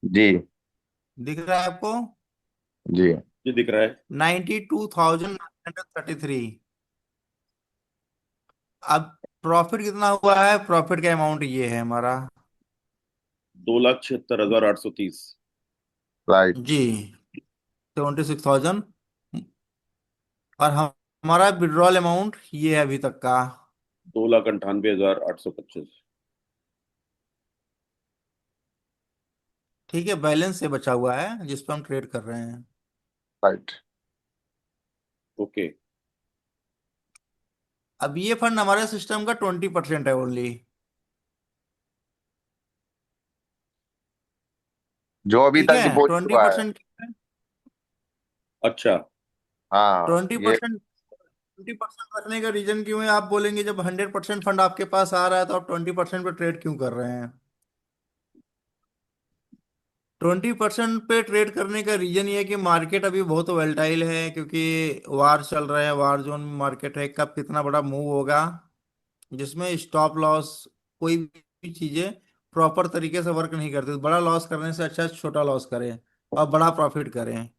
जी। दिख रहा है आपको? जी। जी दिख रहा है। 92,933। अब प्रॉफिट कितना हुआ है? प्रॉफिट का अमाउंट ये है हमारा। 2,76,830। राइट। जी, 76,000। और हमारा विड्रॉल अमाउंट ये है अभी तक का। 2,98,825। ठीक है, बैलेंस से बचा हुआ है जिस पर हम ट्रेड कर रहे हैं। राइट। ओके। अब ये फंड हमारे सिस्टम का 20% है ओनली। जो अभी ठीक तक है, डिपॉजिट ट्वेंटी हुआ है। परसेंट अच्छा। हाँ ट्वेंटी ये। परसेंट 20% रखने का रीजन क्यों है? आप बोलेंगे जब 100% फंड आपके पास आ रहा है तो आप 20% पे ट्रेड क्यों कर रहे हैं? 20% पे ट्रेड करने का रीजन ये है कि मार्केट अभी बहुत वेलेटाइल है, क्योंकि वार चल रहा है, वार जोन मार्केट है, कब कितना बड़ा मूव होगा, जिसमें स्टॉप लॉस, कोई भी चीजें प्रॉपर तरीके से वर्क नहीं करती। तो बड़ा लॉस करने से अच्छा छोटा लॉस करें और बड़ा प्रॉफिट करें।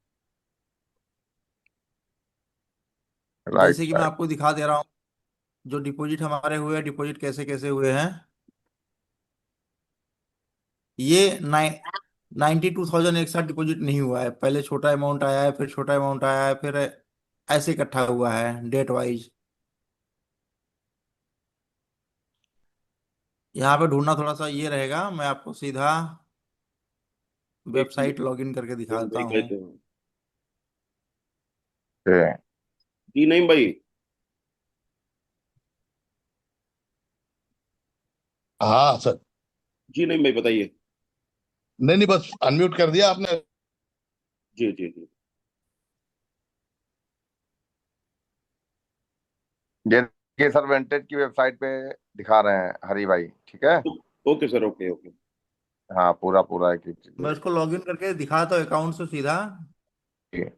जैसे राइट। कि मैं राइट। आपको दिखा दे रहा हूँ, जो डिपॉजिट हमारे हुए हैं, डिपॉजिट कैसे कैसे हुए हैं। ये 92,000 एक साथ डिपॉजिट नहीं हुआ है, पहले छोटा अमाउंट आया है, फिर छोटा अमाउंट आया है, फिर ऐसे इकट्ठा हुआ है डेट वाइज। यहाँ पे ढूंढना थोड़ा सा ये रहेगा, मैं आपको सीधा एक वेबसाइट लॉगिन करके नईम दिखाता भाई हूँ। कहते हैं। ओके। जी नईम भाई। हाँ सर। जी नईम भाई बताइए। नहीं नहीं, बस अनम्यूट कर दिया आपने। जी जी जी। ये सर वेंटेज की वेबसाइट पे दिखा रहे हैं हरी भाई, ठीक है। Okay sir, okay okay. हाँ पूरा पूरा एक एक मैं चीज। उसको लॉगिन करके दिखाता हूँ अकाउंट से सीधा। ठीक।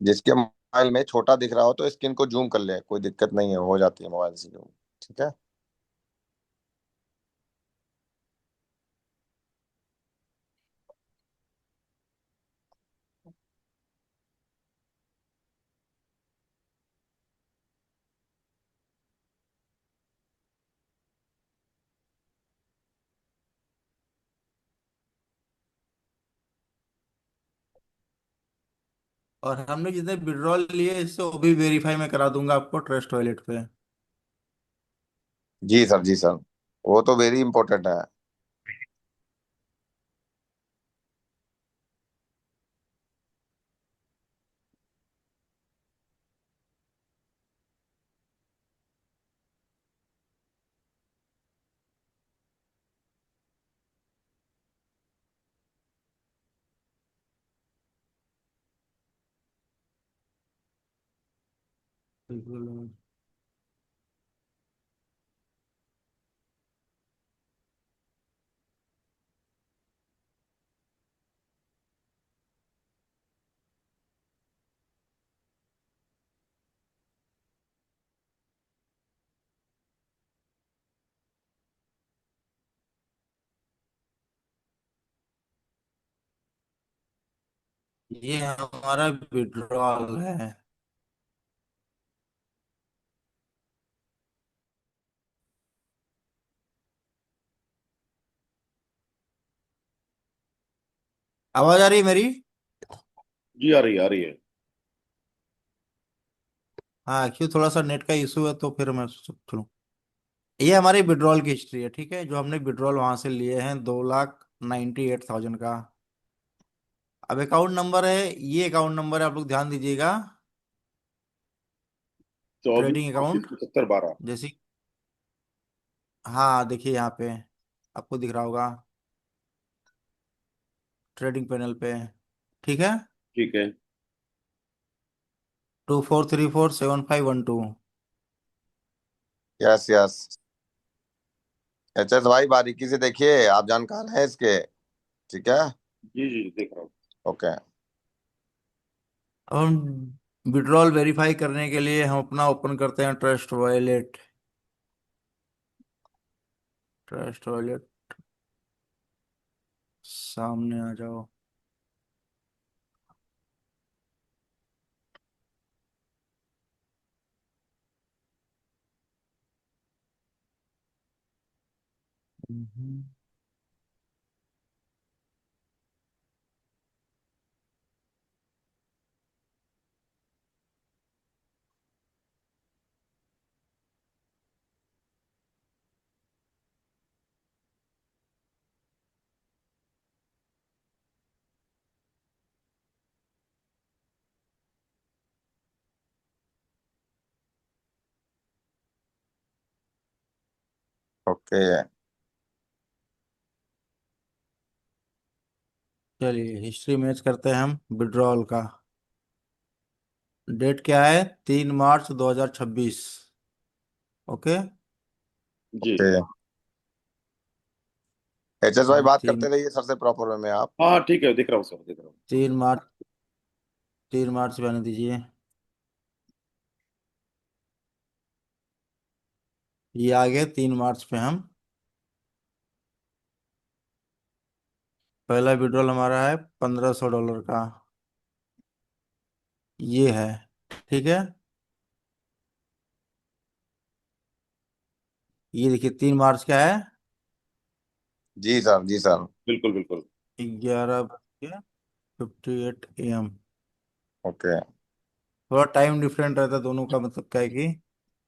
जिसके मोबाइल में छोटा दिख रहा हो तो स्क्रीन को जूम कर ले, कोई दिक्कत नहीं है, हो जाती है मोबाइल से जूम। ठीक है। और हमने जितने विड्रॉल लिए इससे वो भी वेरीफाई मैं करा दूंगा आपको ट्रस्ट वॉलेट पे। जी सर, जी सर। वो तो वेरी इंपॉर्टेंट है। बिल्कुल। ये हमारा विड्रॉल है। आवाज आ रही है मेरी? जी आ रही है। हाँ, क्यों, थोड़ा सा नेट का इशू है तो फिर मैं चलूँ। ये हमारी विड्रॉल की हिस्ट्री है, ठीक है, जो हमने विड्रॉल वहां से लिए हैं 2,98,000 का। अब अकाउंट नंबर है, ये अकाउंट नंबर है, आप लोग ध्यान दीजिएगा। चौबीस ट्रेडिंग पच्चीस अकाउंट, पचहत्तर बारह। जैसे, हाँ देखिए यहाँ पे आपको दिख रहा होगा ट्रेडिंग पैनल पे। ठीक है। ठीक है। 24347512। Yes yes. एचएस भाई बारीकी से देखिए, आप जानकार हैं इसके। ठीक है। जी जी देख रहा हूँ। ओके। अब हम विड्रॉल वेरीफाई करने के लिए हम अपना ओपन करते हैं ट्रस्ट वॉलेट। ट्रस्ट वॉलेट, सामने आ जाओ। हम्म, ओके। चलिए हिस्ट्री मैच करते हैं हम विड्रॉल का। डेट क्या है? 3 मार्च 2026। ओके। जी। ओके। एचएस भाई हाँ, बात तीन करते रहिए सर से प्रॉपर वे में आप। हाँ ठीक है, दिख रहा हूँ सर, दिख रहा हूँ। 3 मार्च, 3 मार्च बने दीजिए। ये आ गए 3 मार्च पे हम। पहला विड्रॉल हमारा है $1500 का। ये है। ठीक है। ये देखिए 3 मार्च क्या है? जी सर, जी सर। बिल्कुल बिल्कुल। 11:58 AM। ओके। थोड़ा टाइम डिफरेंट रहता है दोनों का, मतलब क्या है कि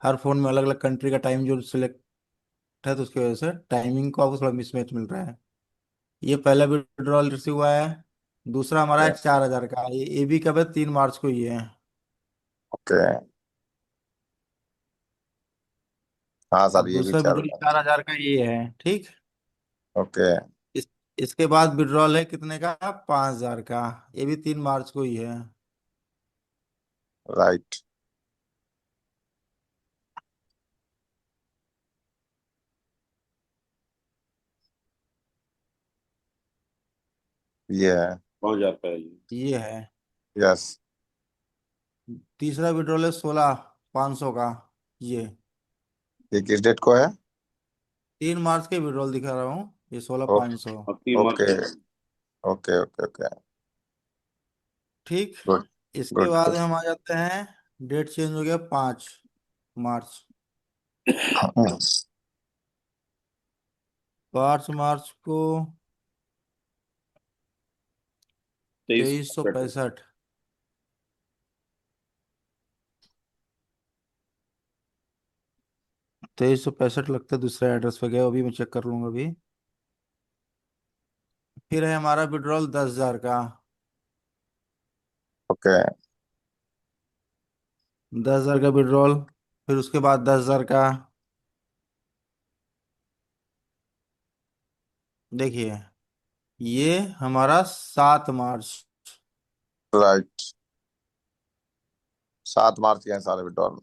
हर फोन में अलग अलग कंट्री का टाइम जो सिलेक्ट है, तो उसकी वजह से टाइमिंग को आपको थोड़ा मिसमैच मिल रहा है। ये पहला विड्रॉल रिसीव हुआ है। दूसरा हमारा है ओके। 4000 का। ये भी कब है? 3 मार्च को ही है। ओके। हाँ सर, अब ये भी दूसरा चल विड्रॉल रहा 4000 का ये है। ठीक। है। ओके। इस इसके बाद विड्रॉल है कितने का? 5000 का। ये भी 3 मार्च को ही है। राइट। ये है। 5,000 का है ये। ये है। यस। तीसरा विड्रॉल है 16 500 का। ये ये किस डेट को है? 3 मार्च के विड्रॉल दिखा रहा हूँ, ये सोलह ओके। पाँच सौ अब 3 मार्च ओके। का है। ओके। ओके। ओके। ठीक। गुड। इसके गुड बाद गुड। हम आ जाते हैं, डेट चेंज हो गया 5 मार्च। 5 मार्च को 23। 2365। 2365 लगता है दूसरे एड्रेस पे गया, वो भी मैं चेक कर लूंगा अभी। फिर है हमारा विड्रॉल 10,000 का। ओके। 10,000 का विड्रॉल। फिर उसके बाद 10,000 का। देखिए ये हमारा 7 मार्च। राइट। 7 मार्च के हैं सारे विड्रॉल।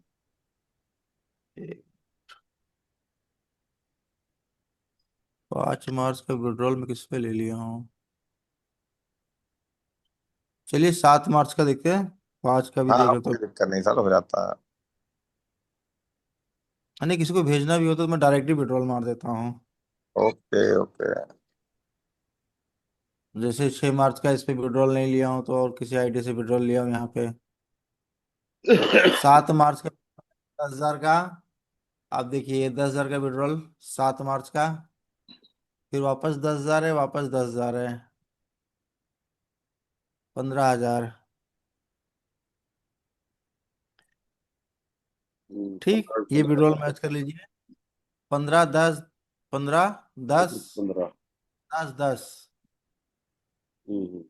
5 मार्च का विड्रॉल मैं किस पे ले लिया हूँ? चलिए 7 मार्च का देखते हैं। 5 का भी हाँ देख हाँ, रहे तो। कोई दिक्कत नहीं सर, हो जाता है। नहीं, किसी को भेजना भी हो तो मैं डायरेक्टली विड्रॉल मार देता हूँ। ओके। ओके। जैसे 6 मार्च का इस पे विड्रॉल नहीं लिया हूँ तो और किसी आईडी से विड्रॉल लिया हूँ यहाँ पे। 7 मार्च का 10,000 का। आप देखिए 10,000 का विड्रॉल 7 मार्च का। फिर वापस 10,000 है, वापस 10,000 है। 15,000। ठीक, 15 ये 15 विड्रॉल मैच कर लीजिए। 15 10। 15 10। 15। 10 10। हम्म।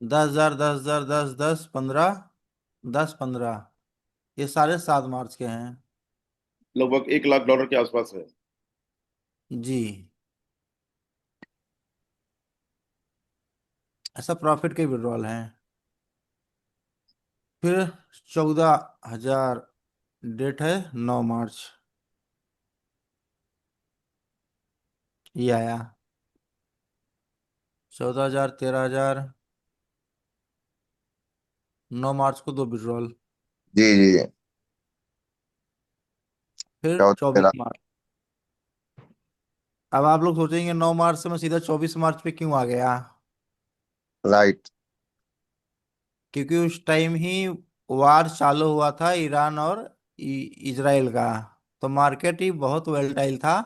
10,000 10,000 10 10 15। 10 15। ये सारे 7 मार्च के हैं। लगभग $1,00,000 के आसपास है। जी। ऐसा प्रॉफिट के विड्रॉल हैं। फिर 14,000, डेट है 9 मार्च, ये आया। 14,000, 13,000, 9 मार्च को दो विड्रॉल। जी जी जी। फिर चौदह चौबीस तेरह। मार्च अब आप लोग सोचेंगे 9 मार्च से मैं सीधा 24 मार्च पे क्यों आ गया। राइट। क्योंकि उस टाइम ही वार चालू हुआ था ईरान और इजराइल का। तो मार्केट ही बहुत वेलेटाइल था।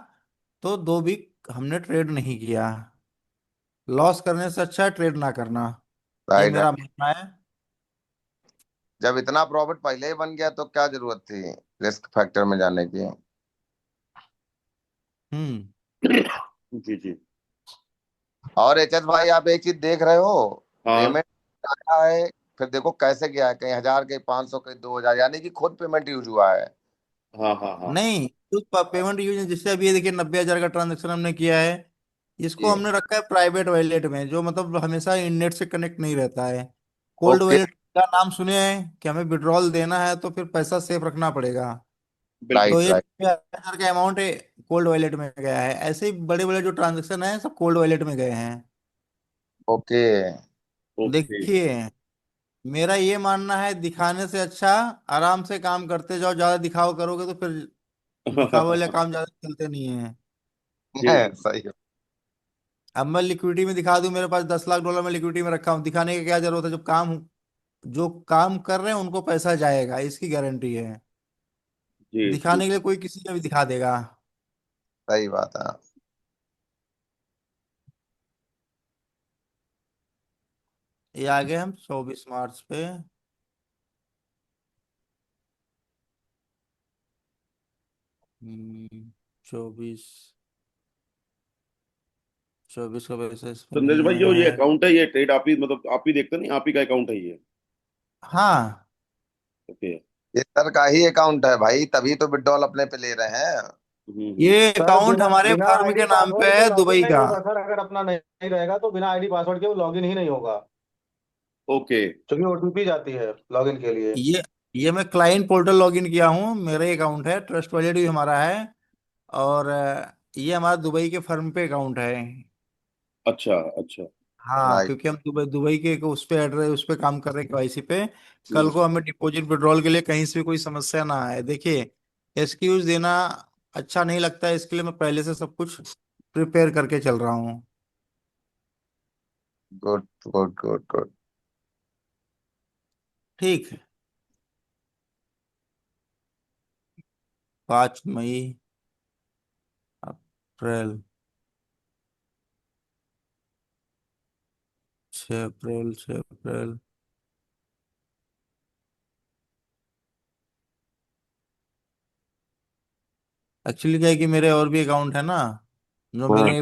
तो 2 वीक हमने ट्रेड नहीं किया। लॉस करने से अच्छा है ट्रेड ना करना। ये राइट। मेरा मानना है। जब इतना प्रॉफिट पहले ही बन गया तो क्या जरूरत थी रिस्क फैक्टर में जाने की। हम्म। जी जी। और एच एस भाई, आप एक चीज देख रहे हो, हाँ पेमेंट आया है, फिर देखो कैसे गया है, कहीं 1,000, कहीं 500, कहीं 2,000, यानी कि खुद पेमेंट यूज हुआ है। हाँ हाँ हाँ। नहीं, तो पेमेंट यूज जिससे अभी ये देखिए 90,000 का ट्रांजेक्शन हमने किया है। इसको जी। हमने रखा है प्राइवेट वॉलेट में, जो मतलब हमेशा इंटरनेट से कनेक्ट नहीं रहता है। Cold okay. वॉलेट का नाम सुने हैं कि हमें विड्रॉल देना है तो फिर पैसा सेफ रखना पड़ेगा। तो बिल्कुल। ये राइट राइट। 90,000 का अमाउंट है, कोल्ड वॉलेट में गया है। ऐसे ही बड़े बड़े जो ट्रांजेक्शन है सब कोल्ड वॉलेट में गए हैं। ओके। ओके। देखिए, मेरा ये मानना है दिखाने से अच्छा आराम से काम करते जाओ। ज्यादा दिखावा करोगे तो फिर दिखावे वाले काम ज्यादा चलते नहीं है। जी सही है। अब मैं लिक्विडिटी में दिखा दूं मेरे पास 10 लाख डॉलर में लिक्विडिटी में रखा हूं, दिखाने की क्या जरूरत है। जब काम, जो काम कर रहे हैं उनको पैसा जाएगा, इसकी गारंटी है। जी जी। दिखाने के लिए कोई किसी का भी दिखा देगा। सही बात है। ये आ गए हम 24 मार्च पे। 24, 24 का पैसा इसमें संदेश नहीं भाई, आया जो ये है। अकाउंट है, ये ट्रेड आप ही मतलब आप ही देखते नहीं, आप ही का अकाउंट है ये? हाँ, ओके। ये सर का ही अकाउंट है भाई, तभी तो विड्रॉल अपने पे ले रहे हैं। हम्म। ये सर अकाउंट बिना हमारे बिना फर्म आईडी के नाम पे पासवर्ड के है, लॉगिन दुबई नहीं का। होगा सर। अगर अपना नहीं रहेगा तो बिना आईडी पासवर्ड के वो लॉगिन ही नहीं होगा। ओके। क्योंकि ओटीपी जाती है लॉगिन के लिए। ये ये मैं क्लाइंट पोर्टल लॉगिन किया हूँ, मेरा ही अकाउंट है, ट्रस्ट वैलिड भी हमारा है। और ये हमारा दुबई के फर्म पे अकाउंट है। अच्छा अच्छा। हाँ, राइट। क्योंकि हम दुबई दुबई के उस पे एड्रेस, उस पे काम कर रहे हैं केवाईसी पे। कल हम्म। को हमें डिपॉजिट विड्रॉल के लिए कहीं से भी कोई समस्या ना आए। देखिए, एक्सक्यूज देना अच्छा नहीं लगता है, इसके लिए मैं पहले से सब कुछ प्रिपेयर करके चल रहा हूँ। Good good good good. ठीक है। 5 मई, अप्रैल, 6 अप्रैल, 6 अप्रैल। एक्चुअली क्या है कि मेरे और भी अकाउंट है ना, जो हाँ। मेरे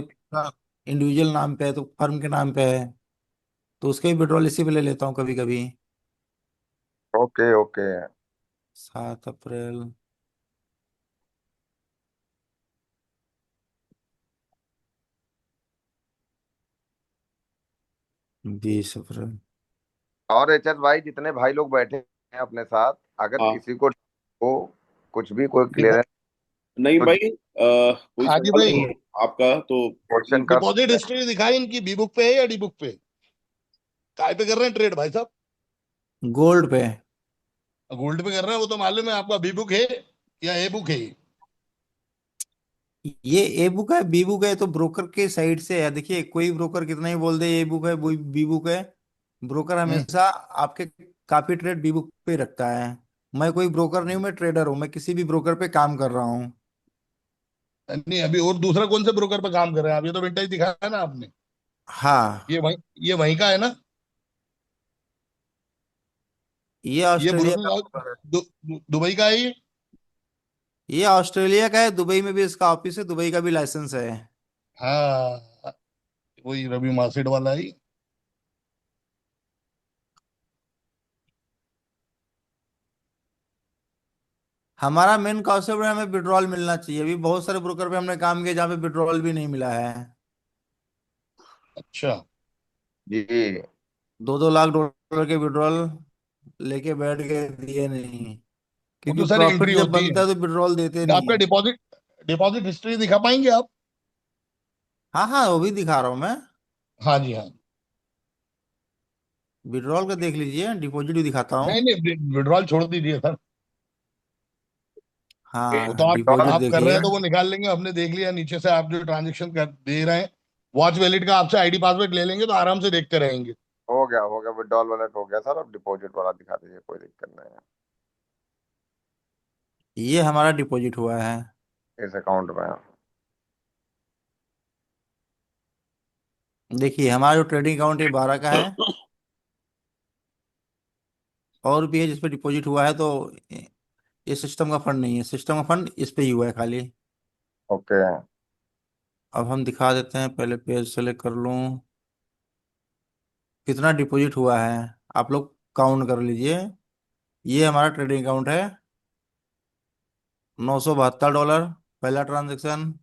इंडिविजुअल नाम पे है तो फर्म के नाम पे है। तो उसके भी विड्रॉल इसी पे ले लेता हूँ कभी कभी। Okay okay. 7 अप्रैल, 20 अप्रैल। और एच एस भाई, जितने भाई लोग बैठे हैं अपने साथ, अगर हाँ। किसी को कुछ भी कोई डिपो, क्लियरेंस, नहीं कुछ भाई, कोई हाजी सवाल भाई, हो आपका तो? क्वेश्चन कर डिपॉजिट सकते हैं। हिस्ट्री दिखाई इनकी बी बुक पे है या डी बुक पे? काय पे कर रहे हैं ट्रेड भाई साहब? गोल्ड पे। गोल्ड पे कर रहे हैं, वो तो मालूम है। आपका बी बुक है या ए बुक है? ये ए बुक है, बी बुक है तो ब्रोकर के साइड से है। देखिए, कोई ब्रोकर कितना ही बोल दे ए बुक है, बी बुक है, ब्रोकर हम्म। हमेशा आपके काफी ट्रेड बी बुक पे रखता है। मैं कोई ब्रोकर नहीं हूँ, मैं ट्रेडर हूँ, मैं किसी भी ब्रोकर पे काम कर रहा हूँ। नहीं, अभी और दूसरा कौन से ब्रोकर पे काम कर रहे हैं आप? ये तो विंटेज दिखाया ना आपने। हाँ, ये वहीं का है ना? ये ये ऑस्ट्रेलिया का ब्रोकर ब्रोकर है। दुबई का है ये? ये ऑस्ट्रेलिया का है, दुबई में भी इसका ऑफिस है, दुबई का भी लाइसेंस है। हाँ, वही रवि मार्केट वाला ही। हमारा मेन कॉन्सेप्ट है हमें विड्रॉल मिलना चाहिए। अभी बहुत सारे ब्रोकर पे हमने काम किया जहाँ पे विड्रॉल भी नहीं मिला है। अच्छा। जी। $2-2 लाख के विड्रॉल लेके बैठ गए, दिए नहीं, वो क्योंकि तो सर प्रॉफिट एंट्री जब होती बनता है। है तो विड्रॉल देते नहीं आपका है। डिपॉजिट डिपॉजिट हिस्ट्री दिखा पाएंगे आप? हाँ हाँ, वो भी दिखा रहा हूँ मैं। हाँ जी हाँ। विड्रॉल का देख लीजिए, डिपॉजिट भी दिखाता हूँ। नहीं नहीं, विड्रॉल छोड़ दीजिए सर। वो तो हाँ, डिपॉजिट आप कर रहे देखिए। हैं तो वो निकाल लेंगे, हमने देख लिया नीचे से आप जो ट्रांजेक्शन कर दे रहे हैं। वॉच वैलिड का आपसे आईडी पासवर्ड ले लेंगे तो आराम से देखते रहेंगे। हो गया, विड्रॉल वॉलेट हो गया सर, अब डिपॉजिट वाला दिखा दीजिए, कोई दिक्कत नहीं ये हमारा डिपॉजिट हुआ है। है इस अकाउंट में। देखिए, हमारा जो ट्रेडिंग अकाउंट है 12 का है, और भी है जिसपे डिपॉजिट हुआ है, तो ये सिस्टम का फंड नहीं है, सिस्टम का फंड इस पे ही हुआ है खाली। ओके। अब हम दिखा देते हैं, पहले पेज सेलेक्ट कर लूँ, कितना डिपॉजिट हुआ है, आप लोग काउंट कर लीजिए। ये हमारा ट्रेडिंग अकाउंट है, $972, पहला ट्रांजेक्शन।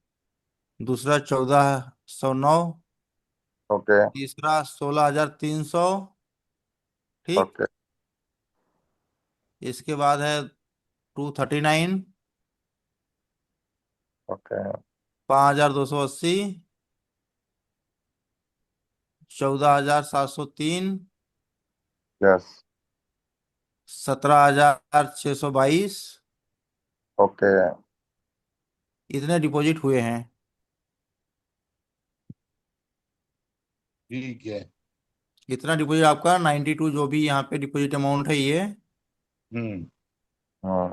दूसरा 1409। ओके। तीसरा 16,300। ठीक। ओके। इसके बाद है 239। ओके। 5,280। 14,703। यस। 17,622। ओके। इतने डिपॉजिट हुए हैं। ठीक है। इतना डिपॉजिट आपका 92, जो भी यहाँ पे डिपॉजिट अमाउंट है ये हम्म। हाँ।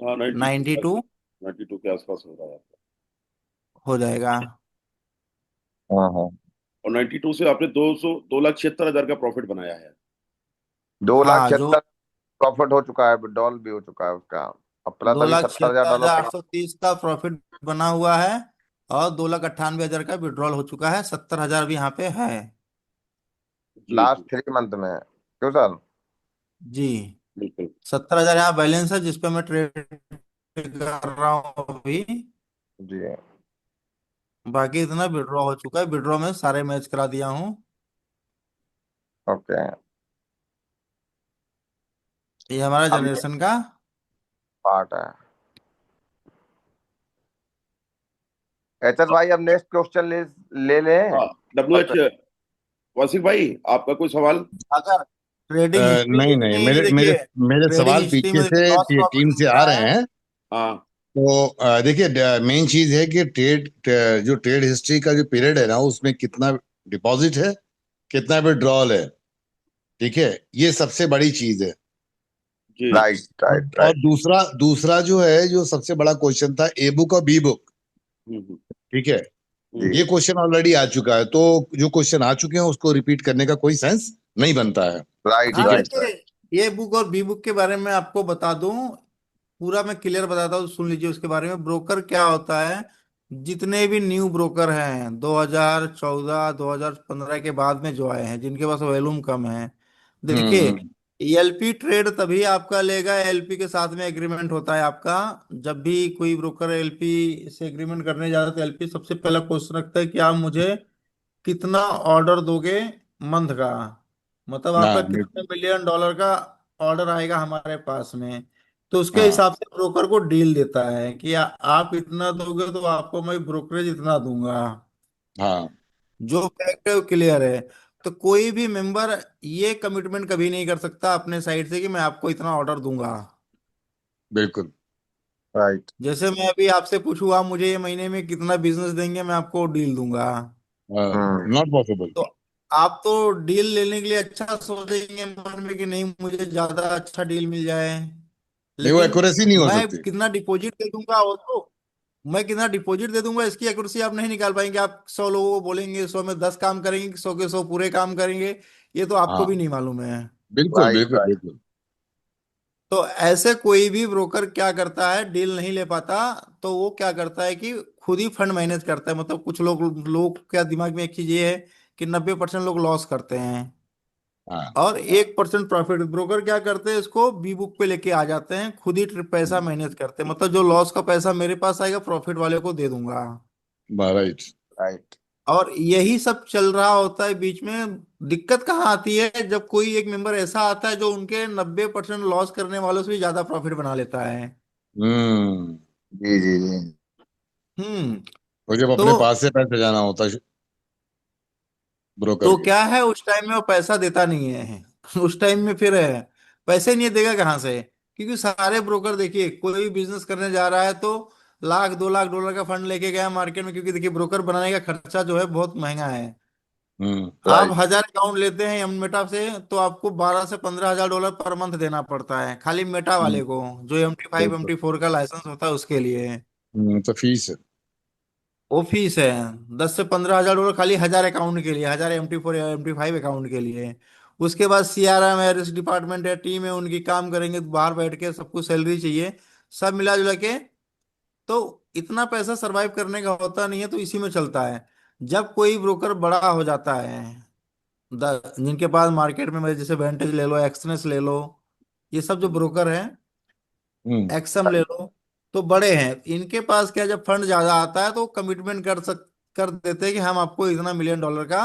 हाँ 92 92 के आसपास हो रहा है आपका। हो जाएगा। हाँ हाँ। और 92 से आपने 2,76,000 का प्रॉफिट बनाया है। दो लाख हाँ, जो छिहत्तर प्रॉफिट हो चुका है, विड्रॉल भी हो चुका है उसका। अब प्लस दो अभी लाख छिहत्तर 70,000 हजार डॉलर आठ सौ तीस का प्रॉफिट बना हुआ है, और 2,98,000 का विड्रॉल हो चुका है, 70,000 भी यहाँ पे है। जी लास्ट जी 3 मंथ में। क्यों सर? जी। बिल्कुल। 70,000 यहाँ बैलेंस है जिसपे मैं ट्रेड कर रहा हूँ अभी। जी। बाकी इतना विड्रॉ हो चुका है, विड्रॉ में सारे मैच करा दिया हूँ। ओके। ये हमारा अब ये जनरेशन का। पार्ट है। एचएस भाई, अब नेक्स्ट क्वेश्चन ले लें। हाँ डब्ल्यू एच वासिक भाई, आपका कोई सवाल? अगर ट्रेडिंग हिस्ट्री नहीं नहीं, देखनी है, मेरे मेरे देखिए मेरे ट्रेडिंग सवाल हिस्ट्री पीछे में से लॉस प्रॉफिट टीम से आ दिखता है। रहे हैं। हाँ तो देखिए, मेन चीज है कि जो ट्रेड हिस्ट्री का जो पीरियड है ना, उसमें कितना डिपॉजिट है, कितना विड्रॉल है। ठीक है, ये सबसे बड़ी चीज है। जी। राइट राइट और राइट। दूसरा दूसरा जो है, जो सबसे बड़ा क्वेश्चन था, ए बुक और बी बुक। हम्म ठीक है, हम्म जी। ये क्वेश्चन ऑलरेडी आ चुका है, तो जो क्वेश्चन आ चुके हैं उसको रिपीट करने का कोई सेंस नहीं बनता है। राइट हाँ ठीक है। राइट देखिए, राइट। ये बुक और बी बुक के बारे में आपको बता दूं, पूरा मैं क्लियर बताता हूँ, सुन लीजिए उसके बारे में। ब्रोकर क्या होता है, जितने भी न्यू ब्रोकर हैं 2014 2015 के बाद में जो आए हैं, जिनके पास वॉल्यूम कम है, देखिए, हम्म। एलपी ट्रेड तभी आपका लेगा, एलपी के साथ में एग्रीमेंट होता है आपका। जब भी कोई ब्रोकर एलपी से एग्रीमेंट करने जाता है तो एलपी सबसे पहला क्वेश्चन रखता है कि आप मुझे कितना ऑर्डर दोगे मंथ का, मतलब आपका हाँ कितने बिल्कुल। $1 मिलियन का ऑर्डर आएगा हमारे पास में। तो उसके हाँ हिसाब से ब्रोकर को डील देता है कि आप इतना दोगे तो आपको मैं ब्रोकरेज इतना दूंगा। हाँ जो फैक्ट है क्लियर है। तो कोई भी मेंबर ये कमिटमेंट कभी नहीं कर सकता अपने साइड से कि मैं आपको इतना ऑर्डर दूंगा। बिल्कुल। राइट। जैसे मैं अभी आपसे पूछूँ, आप मुझे ये महीने में कितना बिजनेस देंगे, मैं आपको डील दूंगा। हम्म। Not possible. तो आप तो डील लेने के लिए अच्छा सोचेंगे मन में कि नहीं मुझे ज्यादा अच्छा डील मिल जाए, नहीं, वो लेकिन एक्यूरेसी नहीं हो मैं सकती। कितना डिपॉजिट दे दूंगा वो तो, मैं कितना डिपॉजिट दे दूंगा इसकी एक्यूरेसी आप नहीं निकाल पाएंगे। आप 100 लोगों को बोलेंगे, 100 में 10 काम करेंगे, 100 के 100 पूरे काम करेंगे, ये तो आपको हाँ भी नहीं मालूम है। बिल्कुल राइट बिल्कुल राइट। बिल्कुल। तो ऐसे कोई भी ब्रोकर क्या करता है, डील नहीं ले पाता, तो वो क्या करता है कि खुद ही फंड मैनेज करता है। मतलब कुछ लोग क्या दिमाग में एक चीज ये है कि 90% लोग लॉस करते हैं, हाँ और 1% प्रॉफिट। ब्रोकर क्या करते हैं, इसको बी बुक पे लेके आ जाते हैं, खुद ही पैसा मैनेज करते हैं। मतलब जो लॉस का पैसा मेरे पास आएगा, प्रॉफिट वाले को दे दूंगा। राइट। राइट। और यही सब चल रहा होता है बीच में। दिक्कत कहाँ आती है, जब कोई एक मेंबर ऐसा आता है जो उनके 90% लॉस करने वालों से भी ज्यादा प्रॉफिट बना लेता है। हम्म। जी जी जी। हम्म। वो जब तो अपने पास से पैसे जाना होता है ब्रोकर तो के। क्या है, उस टाइम में वो पैसा देता नहीं है। उस टाइम में फिर है, पैसे नहीं देगा कहाँ से? क्योंकि सारे ब्रोकर देखिए, कोई भी बिजनेस करने जा रहा है तो लाख 2 लाख डॉलर का फंड लेके गया मार्केट में, क्योंकि देखिए ब्रोकर बनाने का खर्चा जो है बहुत महंगा है। हम्म। आप राइट। 1000 अकाउंट लेते हैं मेटा से, तो आपको 12 से 15 हजार डॉलर पर मंथ देना पड़ता है खाली मेटा वाले को, जो MT5 बिल्कुल। MT4 का लाइसेंस होता है उसके लिए। तो फीस है। वो फीस है 10 से 15 हजार डॉलर खाली 1000 अकाउंट के लिए, 1000 MT4 या MT5 अकाउंट के लिए। उसके बाद CRM है, रिस्क डिपार्टमेंट है, टीम है, उनकी काम करेंगे तो बाहर बैठ के सबको सैलरी चाहिए, सब मिला जुला के। तो इतना पैसा सरवाइव करने का होता नहीं है, तो इसी में चलता है। जब कोई ब्रोकर बड़ा हो जाता है, जिनके पास मार्केट में, जैसे वेंटेज ले लो, एक्सनेस ले लो, ये सब जो ब्रोकर हैं, हम्म। एक्सम ले लो, तो बड़े हैं। इनके पास क्या, जब फंड ज्यादा आता है तो कमिटमेंट कर देते हैं कि हम आपको इतना $1 million का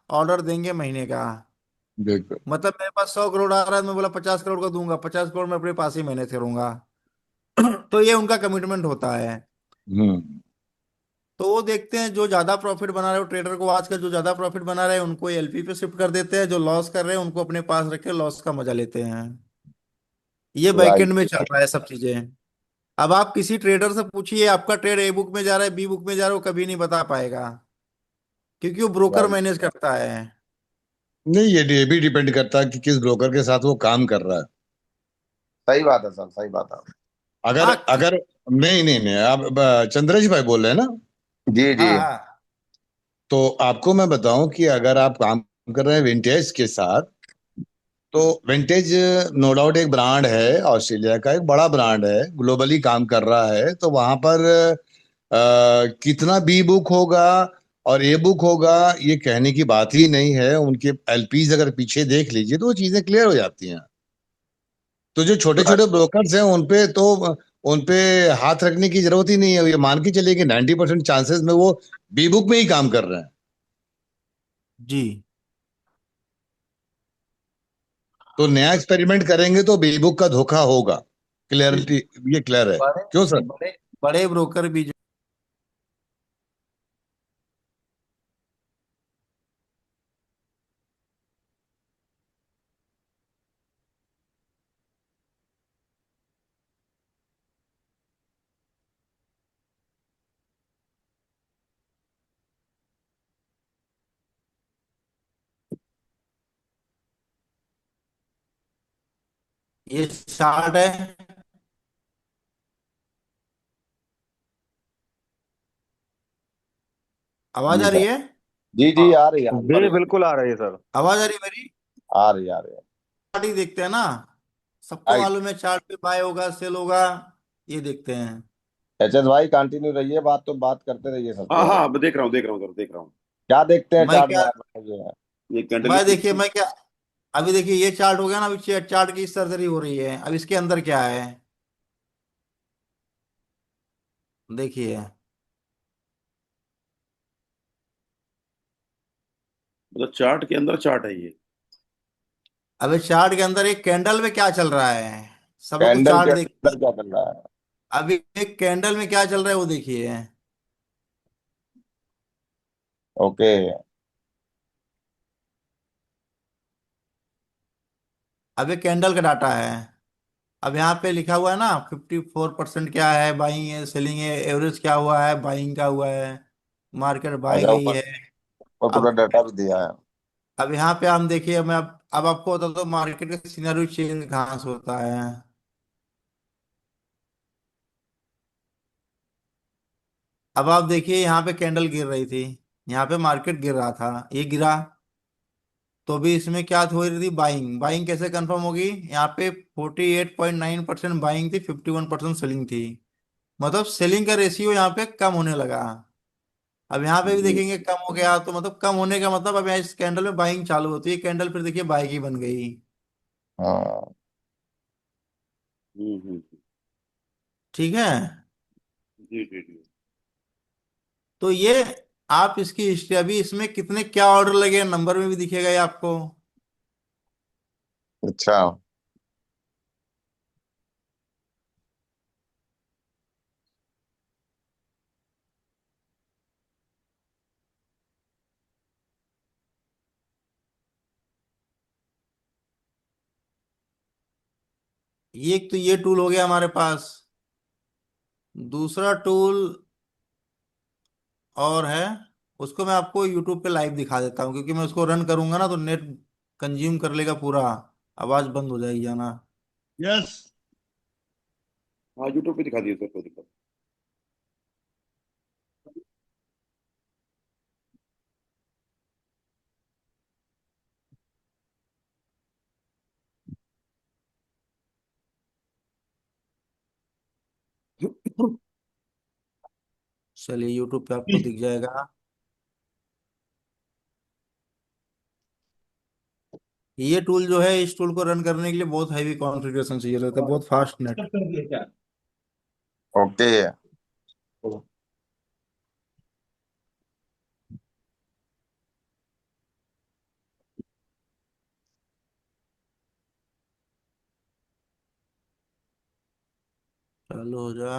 ऑर्डर देंगे महीने का। बिल्कुल। मतलब मेरे पास 100 करोड़ आ रहा है, मैं बोला 50 करोड़ का दूंगा, 50 करोड़ में अपने पास ही मैनेज करूंगा। तो ये उनका कमिटमेंट होता है। हम्म। तो वो देखते हैं जो ज्यादा प्रॉफिट बना रहे हो, ट्रेडर को आजकल जो ज्यादा प्रॉफिट बना रहे हैं उनको LP पे शिफ्ट कर देते हैं, जो लॉस कर रहे हैं उनको अपने पास रख के लॉस का मजा लेते हैं। ये बैकएंड राइट। में चल रहा है सब चीजें। अब आप किसी ट्रेडर से पूछिए आपका ट्रेड A बुक में जा रहा है, B बुक में जा रहा है, वो कभी नहीं बता पाएगा, क्योंकि वो ब्रोकर राइट। मैनेज करता है। नहीं, ये भी डिपेंड करता है कि किस ब्रोकर के साथ वो काम कर रहा है। सही बात है सर, सही बात है। अगर हाँ अगर नहीं नहीं नहीं, आप चंद्रेश भाई बोल रहे हैं ना? जी जी। हाँ हाँ। तो आपको मैं बताऊं कि अगर आप काम कर रहे हैं विंटेज के साथ, तो विंटेज नो डाउट एक ब्रांड है, ऑस्ट्रेलिया का एक बड़ा ब्रांड है, ग्लोबली काम कर रहा है। तो वहां पर कितना बी बुक होगा और ए बुक होगा, ये कहने की बात ही नहीं है। उनके एलपीज अगर पीछे देख लीजिए तो वो चीजें क्लियर हो जाती हैं। तो जो छोटे छोटे ब्रोकर्स हैं उनपे हाथ रखने की जरूरत ही नहीं है। ये मान के चलिए कि 90% चांसेस में वो बी बुक में ही काम कर रहे हैं। जी। तो नया एक्सपेरिमेंट करेंगे तो बी बुक का धोखा होगा। क्लियरिटी, ये क्लियर है। बड़े क्यों सर? बड़े बड़े ब्रोकर भी जो, ये चार्ट है, आवाज जी आ रही सर। है? जी जी, आ रही है, जी बढ़िया। बिल्कुल आ रही है सर। आवाज आ रही है मेरी? आ रही आ रही है। चार्ट ही देखते हैं ना, सबको राइट। मालूम है चार्ट पे बाय होगा सेल होगा, ये देखते हैं। HS भाई कंटिन्यू रहिए, बात तो बात करते रहिए सर हाँ पे। हाँ, मैं देख रहा हूँ, देख रहा हूँ सर, देख रहा हूँ। क्या देखते हैं मैं चार्ट में क्या आप बताइए। ये कैंडल मैं देखिए स्टिक। मैं क्या अभी देखिए ये चार्ट हो गया ना, अभी चार्ट की सर्जरी हो रही है, अब इसके अंदर क्या है देखिए। मतलब चार्ट के अंदर चार्ट है ये। अबे चार्ट के अंदर एक कैंडल में क्या चल रहा है, सब लोग तो कैंडल के चार्ट देखते अंदर हैं। क्या चल रहा है? अभी एक कैंडल में क्या चल रहा है वो देखिए। ओके। अब एक कैंडल का डाटा है। अब यहाँ पे लिखा हुआ है ना 54% क्या है, बाइंग है सेलिंग है, एवरेज क्या हुआ है, बाइंग का हुआ है, मार्केट बाय अच्छा, गई ऊपर है। ऊपर पूरा अब डाटा भी दिया है। अब यहाँ पे हम देखिए, मैं अब आपको बता दो मार्केट का सिनेरियो चेंज कहाँ से होता है। अब आप देखिए यहाँ पे कैंडल गिर रही थी, यहाँ पे मार्केट गिर रहा था, ये गिरा, तो भी इसमें क्या हो रही थी, बाइंग। बाइंग कैसे कंफर्म होगी, यहाँ पे 48.9% बाइंग थी, 51% सेलिंग थी। मतलब सेलिंग का रेशियो यहाँ पे कम होने लगा। अब यहाँ पे भी जी। देखेंगे कम हो गया, तो मतलब कम होने का मतलब अब यहाँ इस कैंडल में बाइंग चालू होती है, कैंडल फिर देखिए बाई की बन गई। हाँ। हम्म। ठीक है। जी जी जी। तो ये आप इसकी हिस्ट्री, अभी इसमें कितने क्या ऑर्डर लगे नंबर में भी दिखेगा ये आपको। अच्छा। ये एक तो ये टूल हो गया हमारे पास। दूसरा टूल और है, उसको मैं आपको यूट्यूब पे लाइव दिखा देता हूँ, क्योंकि मैं उसको रन करूंगा ना तो नेट कंज्यूम कर लेगा पूरा, आवाज बंद हो जाएगी जाना। यस। हाँ, यूट्यूब पे दिखा दिए सर, कोई दिक्कत नहीं। चलिए यूट्यूब पे आपको दिख जाएगा। ये टूल जो है, इस टूल को रन करने के लिए बहुत हैवी कॉन्फ़िगरेशन चाहिए रहता है, बहुत फास्ट नेट। ओके। चालू हो जा।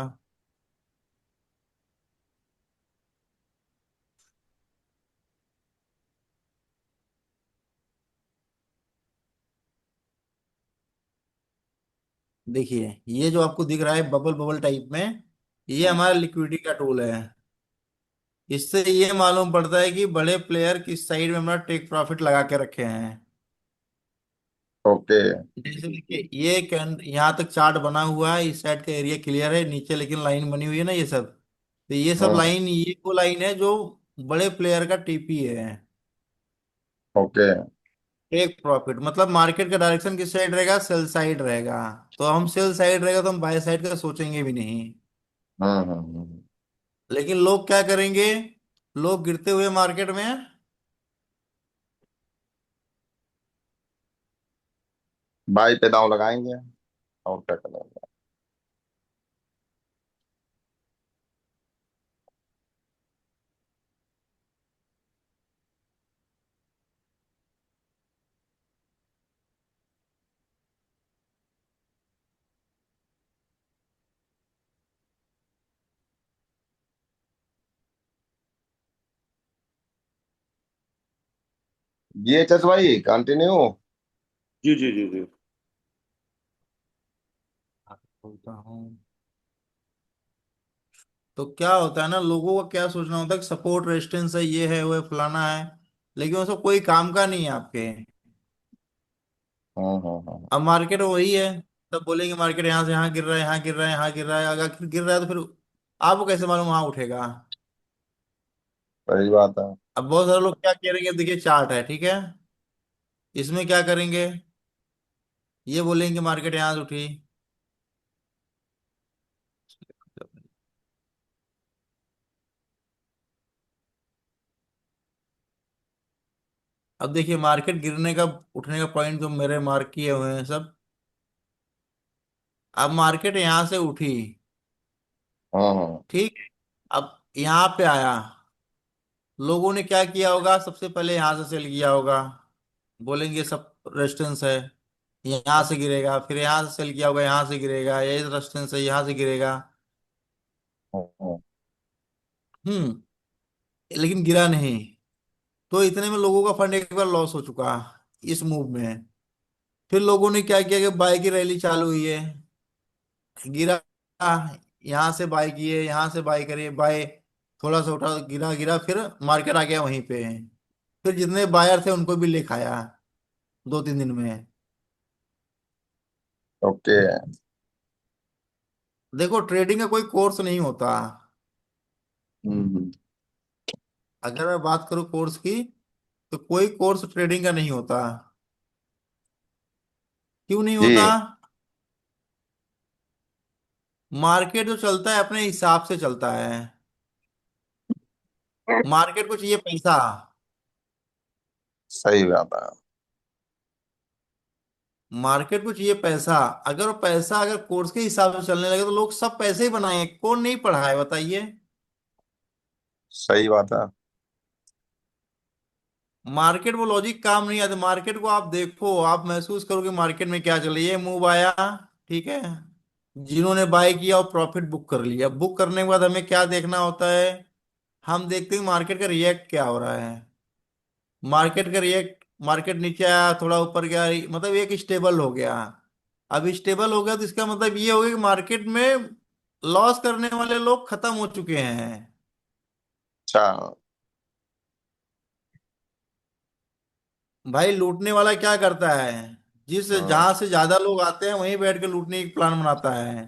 देखिए ये जो आपको दिख रहा है बबल बबल टाइप में, ये हमारा लिक्विडिटी का टूल है। इससे ये मालूम पड़ता है कि बड़े प्लेयर किस साइड में अपना टेक प्रॉफिट लगा के रखे हैं। ओके। जैसे देखिए ये यहाँ तक चार्ट बना हुआ है, इस साइड का एरिया क्लियर है, नीचे लेकिन लाइन बनी हुई है ना ये सब। तो ये सब हम्म। लाइन, ये वो लाइन है जो बड़े प्लेयर का टीपी है। ओके। टेक प्रॉफिट मतलब मार्केट का डायरेक्शन किस साइड रहेगा, सेल साइड रहेगा। तो हम सेल साइड रहेगा तो हम बाय साइड का सोचेंगे भी नहीं। हम्म। लेकिन लोग क्या करेंगे, लोग गिरते हुए मार्केट में बाई पे दांव लगाएंगे और क्या करेंगे। जी एच एस भाई कंटिन्यू। जी जी जी जी। बोलता हूँ। तो क्या होता है ना, लोगों का क्या सोचना होता है कि सपोर्ट रेजिस्टेंस है, ये है वो है फलाना है, लेकिन वो सब कोई काम का नहीं है आपके। हम्म। अब मार्केट वही है, तब बोलेंगे मार्केट यहाँ से यहाँ गिर रहा है, यहाँ गिर रहा है, यहाँ गिर रहा है, अगर गिर रहा है तो फिर आपको कैसे मालूम वहां उठेगा। सही बात है। अब बहुत सारे लोग क्या करेंगे, देखिए चार्ट है ठीक है, इसमें क्या करेंगे, ये बोलेंगे मार्केट यहाँ से उठी। अब देखिए मार्केट गिरने का उठने का पॉइंट जो मेरे मार्क किए हुए हैं सब। अब मार्केट यहां से उठी, हम्म। ठीक, अब यहाँ पे आया, लोगों ने क्या किया होगा, सबसे पहले यहां से सेल किया होगा, बोलेंगे सब रेजिस्टेंस है, यहाँ से गिरेगा, फिर यहाँ से सेल किया होगा, यहाँ से गिरेगा, ये रेजिस्टेंस है, यहाँ से गिरेगा। हम्म। हम्म। लेकिन गिरा नहीं, तो इतने में लोगों का फंड एक बार लॉस हो चुका इस मूव में। फिर लोगों ने क्या किया कि बाय की रैली चालू हुई है, गिरा, यहाँ से बाय किए, यहाँ से बाय करिए, बाय, थोड़ा सा उठा, गिरा गिरा, फिर मार्केट आ गया वहीं पे। फिर जितने बायर थे उनको भी ले खाया 2-3 दिन में। ओके। देखो ट्रेडिंग का कोई कोर्स नहीं होता। हम्म। अगर मैं बात करूँ कोर्स की, तो कोई कोर्स ट्रेडिंग का नहीं होता। क्यों नहीं होता, जी। मार्केट जो चलता है अपने हिसाब से चलता है। मार्केट को चाहिए पैसा, सही बात है। मार्केट को चाहिए पैसा। अगर वो पैसा अगर कोर्स के हिसाब से चलने लगे तो लोग सब पैसे ही बनाएंगे, कौन नहीं पढ़ा है बताइए। सही बात है। मार्केट वो लॉजिक काम नहीं आता। मार्केट को आप देखो, आप महसूस करो कि मार्केट में क्या चल रही है। मूव आया, ठीक है, जिन्होंने बाय किया और प्रॉफिट बुक कर लिया। बुक करने के बाद हमें क्या देखना होता है? हम देखते हैं मार्केट का रिएक्ट क्या हो रहा है। मार्केट का रिएक्ट, मार्केट नीचे आया, थोड़ा ऊपर गया, मतलब एक स्टेबल हो गया। अब स्टेबल हो गया तो इसका मतलब ये हो गया कि मार्केट में लॉस करने वाले लोग खत्म हो चुके हैं। अच्छा। भाई लूटने वाला क्या करता है? जिस हम्म। जहां से ज्यादा लोग आते हैं वहीं बैठ के लूटने की प्लान बनाता है।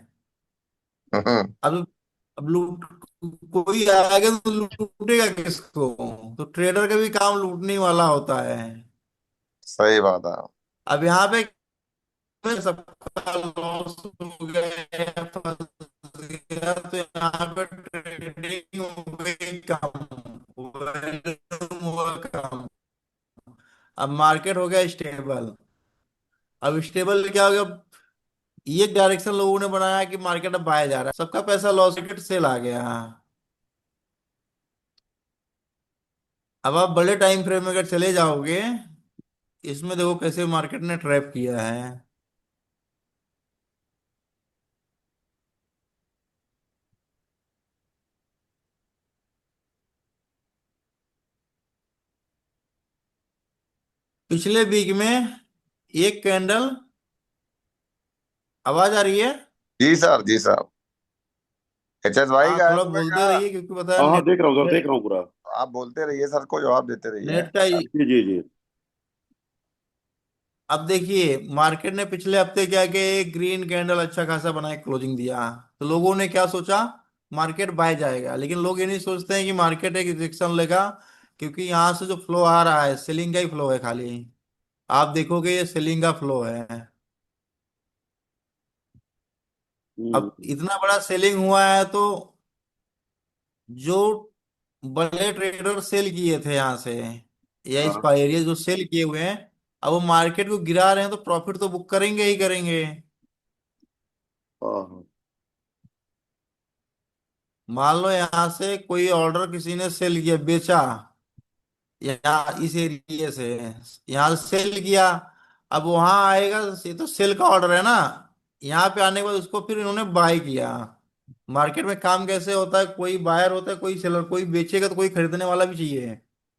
हम्म। अब अब लूट, कोई आएगा तो लूटेगा किसको? तो ट्रेडर का भी काम लूटने ही वाला होता है। सही बात है। अब यहाँ पे सबका लॉस हो गया, फंस गया, तो यहाँ पे ट्रेडिंग हो गई कम, वॉल्यूम हुआ कम। अब मार्केट हो गया स्टेबल। अब स्टेबल क्या हो गया? ये डायरेक्शन लोगों ने बनाया कि मार्केट अब बाय जा रहा है, सबका पैसा लॉस, मार्केट सेल आ गया। अब आप बड़े टाइम फ्रेम में अगर चले जाओगे, इसमें देखो कैसे मार्केट ने ट्रैप किया है। पिछले वीक में एक कैंडल, आवाज आ रही है? जी सर, जी सर। HSY हाँ, गायब थोड़ा हो गया बोलते क्या? रहिए क्योंकि पता है हाँ हाँ, नेट, देख रहा हूँ सर, देख रहा हूँ पूरा। आप बोलते रहिए, सर को जवाब देते रहिए। नेट का जी जी जी। अब देखिए मार्केट ने पिछले हफ्ते क्या किया, एक ग्रीन कैंडल अच्छा खासा बनाए क्लोजिंग दिया। तो लोगों ने क्या सोचा? मार्केट बाय जाएगा। लेकिन लोग ये नहीं सोचते हैं कि मार्केट एक रिजेक्शन लेगा, क्योंकि यहाँ से जो फ्लो आ रहा है सेलिंग का ही फ्लो है खाली। आप देखोगे ये सेलिंग का फ्लो है। अब हम्म। इतना बड़ा सेलिंग हुआ है तो जो बड़े ट्रेडर सेल किए थे यहाँ से, या इस हाँ एरिया जो सेल किए हुए हैं, अब वो मार्केट को गिरा रहे हैं तो प्रॉफिट तो बुक करेंगे ही करेंगे। हाँ हाँ। मान लो यहाँ से कोई ऑर्डर किसी ने सेल किया, बेचा, यहाँ इस एरिया से, यहाँ से सेल किया। अब वहां आएगा, ये तो सेल का ऑर्डर है ना। यहाँ पे आने के बाद उसको फिर इन्होंने बाय किया। मार्केट में काम कैसे होता है? कोई बायर होता है, कोई सेलर, कोई बेचेगा तो कोई खरीदने वाला भी चाहिए।